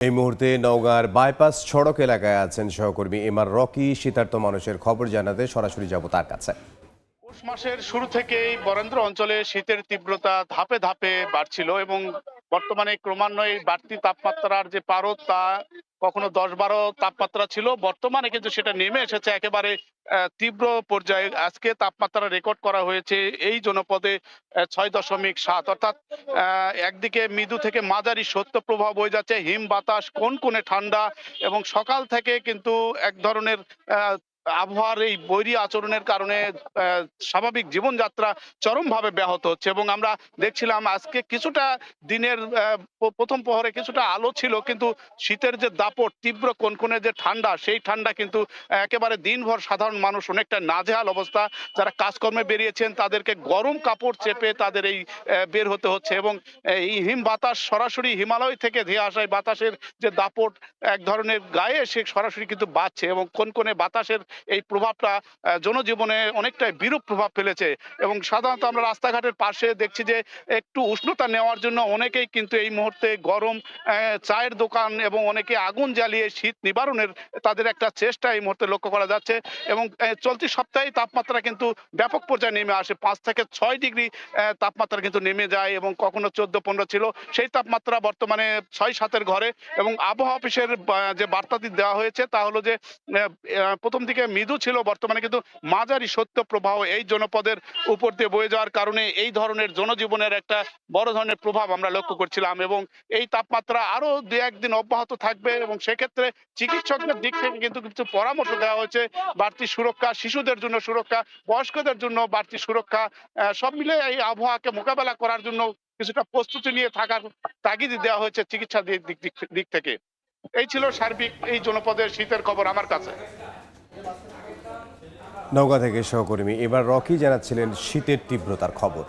এই মুহূর্তে নওগাঁর বাইপাস সড়ক এলাকায় আছেন সহকর্মী এমআর রকি। শীতার্ত মানুষের খবর জানাতে সরাসরি যাব তার কাছে। পৌষ মাসের শুরু থেকেই বরেন্দ্র অঞ্চলে শীতের তীব্রতা ধাপে ধাপে বাড়ছিল এবং বর্তমানে ক্রমান্বয়ে বাড়তি তাপমাত্রার যে পারদ তা কখনো 10-12 তাপমাত্রা ছিল, বর্তমানে কিন্তু সেটা নেমে এসেছে একেবারে তীব্র পর্যায়ে। আজকে তাপমাত্রা রেকর্ড করা হয়েছে এই জনপদে 6.7, অর্থাৎ একদিকে মৃদু থেকে মাঝারি শৈত্যপ্রবাহ বয়ে যাচ্ছে, হিম বাতাস, কনকনে ঠান্ডা এবং সকাল থেকে কিন্তু এক ধরনের আহ আবহাওয়ার এই বৈরী আচরণের কারণে স্বাভাবিক জীবনযাত্রা চরমভাবে ব্যাহত হচ্ছে। এবং আমরা দেখছিলাম আজকে কিছুটা দিনের প্রথম প্রহরে কিছুটা আলো ছিল, কিন্তু শীতের যে দাপট, তীব্র কনকনে যে ঠান্ডা, সেই ঠান্ডা কিন্তু একেবারে দিনভর সাধারণ মানুষ অনেকটা নাজেহাল অবস্থা। যারা কাজকর্মে বেরিয়েছেন তাদেরকে গরম কাপড় চেপে তাদের এই বের হতে হচ্ছে। এবং এই হিম বাতাস সরাসরি হিমালয় থেকে ধেয়ে আসা এই বাতাসের যে দাপট এক ধরনের গায়ে এসে সরাসরি কিন্তু বাজছে এবং কনকনে বাতাসের এই প্রভাবটা জনজীবনে অনেকটাই বিরূপ প্রভাব ফেলেছে। এবং সাধারণত আমরা রাস্তাঘাটের পাশে দেখছি যে একটু উষ্ণতা নেওয়ার জন্য অনেকেই কিন্তু এই মুহূর্তে গরম চায়ের দোকান এবং অনেকে আগুন জ্বালিয়ে শীত নিবারণের তাদের একটা চেষ্টা এই মুহূর্তে লক্ষ্য করা যাচ্ছে। এবং চলতি সপ্তাহে তাপমাত্রা কিন্তু ব্যাপক পর্যায়ে নেমে আসে, 5 থেকে 6 ডিগ্রি তাপমাত্রা কিন্তু নেমে যায় এবং কখনো 14-15 ছিল, সেই তাপমাত্রা বর্তমানে 6-7-এর ঘরে। এবং আবহাওয়া অফিসের যে বার্তাটি দেওয়া হয়েছে তা হলো যে প্রথম দিকে মৃদু ছিল, বর্তমানে কিন্তু মাঝারি শৈত্য প্রবাহ এই জনপদের উপর দিয়ে বয়ে যাওয়ার কারণে এই ধরনের জনজীবনের একটা বড় ধরনের প্রভাব আমরা লক্ষ্য করছিলাম। এবং এই তাপমাত্রা আরো 2-1 দিন অব্যাহত থাকবে এবং সেক্ষেত্রে চিকিৎসকদের দিক থেকে কিন্তু কিছু পরামর্শ দেওয়া হয়েছে। বাড়তি সুরক্ষা, শিশুদের জন্য সুরক্ষা, বয়স্কদের জন্য বাড়তি সুরক্ষা, সব মিলে এই আবহাওয়াকে মোকাবেলা করার জন্য কিছুটা প্রস্তুতি নিয়ে থাকার তাগিদ দেওয়া হয়েছে চিকিৎসা দিক থেকে। এই ছিল সার্বিক এই জনপদের শীতের খবর আমার কাছে। নওগাঁ থেকে সহকর্মী এমআর রকি জানাচ্ছিলেন শীতের তীব্রতার খবর।